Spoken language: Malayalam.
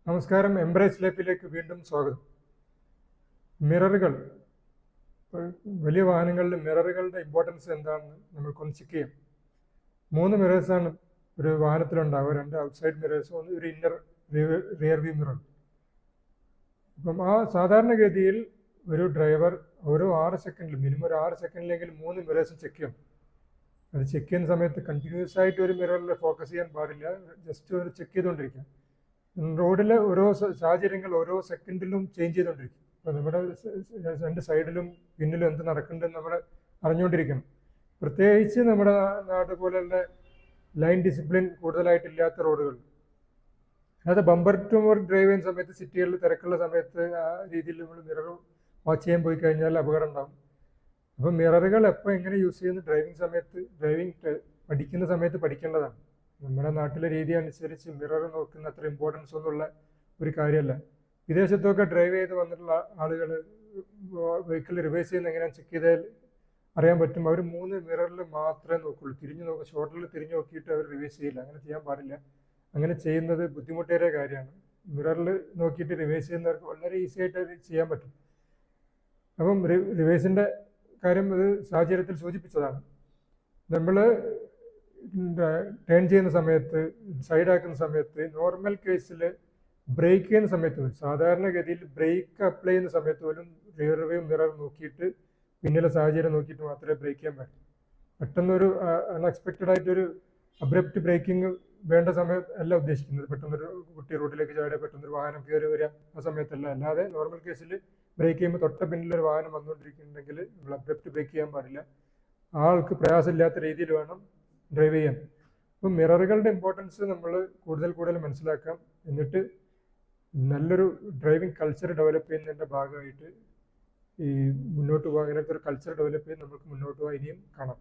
നമസ്കാരം, എംബ്രേസ് ലൈഫിലേക്ക് വീണ്ടും സ്വാഗതം. മിററുകൾ, വലിയ വാഹനങ്ങളിൽ മിററുകളുടെ ഇമ്പോർട്ടൻസ് എന്താണെന്ന് നമ്മൾക്കൊന്ന് ചെക്ക് ചെയ്യാം. 3 മിറേഴ്സാണ് ഒരു വാഹനത്തിലുണ്ടാവുക. 2 ഔട്ട്സൈഡ് മിറേഴ്സും ഒരു ഇന്നർ റിയർ വ്യൂ മിറർ. അപ്പം സാധാരണഗതിയിൽ ഒരു ഡ്രൈവർ ഓരോ 6 സെക്കൻഡിലും മിനിമം ഒരു 6 സെക്കൻഡിലെങ്കിലും 3 മിറേഴ്സും ചെക്ക് ചെയ്യണം. അത് ചെക്ക് ചെയ്യുന്ന സമയത്ത് കണ്ടിന്യൂസ് ആയിട്ട് ഒരു മിററിൽ ഫോക്കസ് ചെയ്യാൻ പാടില്ല, ജസ്റ്റ് ഒരു ചെക്ക് ചെയ്തുകൊണ്ടിരിക്കുക. റോഡിലെ ഓരോ സാഹചര്യങ്ങൾ ഓരോ സെക്കൻഡിലും ചേഞ്ച് ചെയ്തുകൊണ്ടിരിക്കും. അപ്പോൾ നമ്മുടെ 2 സൈഡിലും പിന്നിലും എന്ത് നടക്കുന്നുണ്ടെന്ന് നമ്മൾ അറിഞ്ഞുകൊണ്ടിരിക്കണം. പ്രത്യേകിച്ച് നമ്മുടെ നാട് പോലെയുള്ള ലൈൻ ഡിസിപ്ലിൻ കൂടുതലായിട്ടില്ലാത്ത റോഡുകൾ, അത് ബമ്പർ ടു ബമ്പർ ഡ്രൈവ് ചെയ്യുന്ന സമയത്ത് സിറ്റികളിൽ തിരക്കുള്ള സമയത്ത് ആ രീതിയിൽ നമ്മൾ മിറർ വാച്ച് ചെയ്യാൻ പോയി കഴിഞ്ഞാൽ അപകടം ഉണ്ടാകും. അപ്പോൾ മിററുകൾ എപ്പോൾ എങ്ങനെ യൂസ് ചെയ്യുന്ന ഡ്രൈവിംഗ് പഠിക്കുന്ന സമയത്ത് പഠിക്കേണ്ടതാണ്. നമ്മുടെ നാട്ടിലെ രീതി അനുസരിച്ച് മിറർ നോക്കുന്ന അത്ര ഇമ്പോർട്ടൻസ് ഒന്നുള്ള ഒരു കാര്യമല്ല. വിദേശത്തൊക്കെ ഡ്രൈവ് ചെയ്ത് വന്നിട്ടുള്ള ആളുകൾ വെഹിക്കിൾ റിവേഴ്സ് ചെയ്യുന്ന എങ്ങനെയാണ് ചെക്ക് ചെയ്താൽ അറിയാൻ പറ്റും. അവർ 3 മിററിൽ മാത്രമേ നോക്കുള്ളൂ. ഷോർട്ടിൽ തിരിഞ്ഞു നോക്കിയിട്ട് അവർ റിവേഴ്സ് ചെയ്യില്ല. അങ്ങനെ ചെയ്യാൻ പാടില്ല. അങ്ങനെ ചെയ്യുന്നത് ബുദ്ധിമുട്ടേറിയ കാര്യമാണ്. മിററിൽ നോക്കിയിട്ട് റിവേഴ്സ് ചെയ്യുന്നവർക്ക് വളരെ ഈസി ആയിട്ട് അത് ചെയ്യാൻ പറ്റും. അപ്പം റിവേഴ്സിൻ്റെ കാര്യം ഇത് സാഹചര്യത്തിൽ സൂചിപ്പിച്ചതാണ്. നമ്മൾ ടേൺ ചെയ്യുന്ന സമയത്ത്, സൈഡാക്കുന്ന സമയത്ത്, നോർമൽ കേസിൽ ബ്രേക്ക് ചെയ്യുന്ന സമയത്ത് പോലും, സാധാരണഗതിയിൽ ബ്രേക്ക് അപ്ലൈ ചെയ്യുന്ന സമയത്ത് പോലും റിയർ വ്യൂ മിറർ നോക്കിയിട്ട് പിന്നിലെ സാഹചര്യം നോക്കിയിട്ട് മാത്രമേ ബ്രേക്ക് ചെയ്യാൻ പറ്റൂ. പെട്ടെന്നൊരു അൺഎക്സ്പെക്റ്റഡ് ആയിട്ടൊരു അബ്രപ്റ്റ് ബ്രേക്കിംഗ് വേണ്ട സമയം അല്ല ഉദ്ദേശിക്കുന്നത്. പെട്ടെന്നൊരു കുട്ടി റോഡിലേക്ക് ചാടുക, പെട്ടെന്നൊരു വാഹനം കയറി വരിക, ആ സമയത്തല്ല. അല്ലാതെ നോർമൽ കേസിൽ ബ്രേക്ക് ചെയ്യുമ്പോൾ തൊട്ട പിന്നിലൊരു വാഹനം വന്നുകൊണ്ടിരിക്കുന്നുണ്ടെങ്കിൽ നമ്മൾ അബ്രപ്റ്റ് ബ്രേക്ക് ചെയ്യാൻ പാടില്ല. ആൾക്ക് പ്രയാസമില്ലാത്ത രീതിയിൽ വേണം ഡ്രൈവ് ചെയ്യാൻ. അപ്പം മിററുകളുടെ ഇമ്പോർട്ടൻസ് നമ്മൾ കൂടുതൽ മനസ്സിലാക്കാം. എന്നിട്ട് നല്ലൊരു ഡ്രൈവിംഗ് കൾച്ചർ ഡെവലപ്പ് ചെയ്യുന്നതിൻ്റെ ഭാഗമായിട്ട് ഈ മുന്നോട്ട് പോകാൻ, അങ്ങനത്തെ ഒരു കൾച്ചർ ഡെവലപ്പ് ചെയ്ത് നമുക്ക് മുന്നോട്ട് പോകാൻ ഇനിയും കാണാം.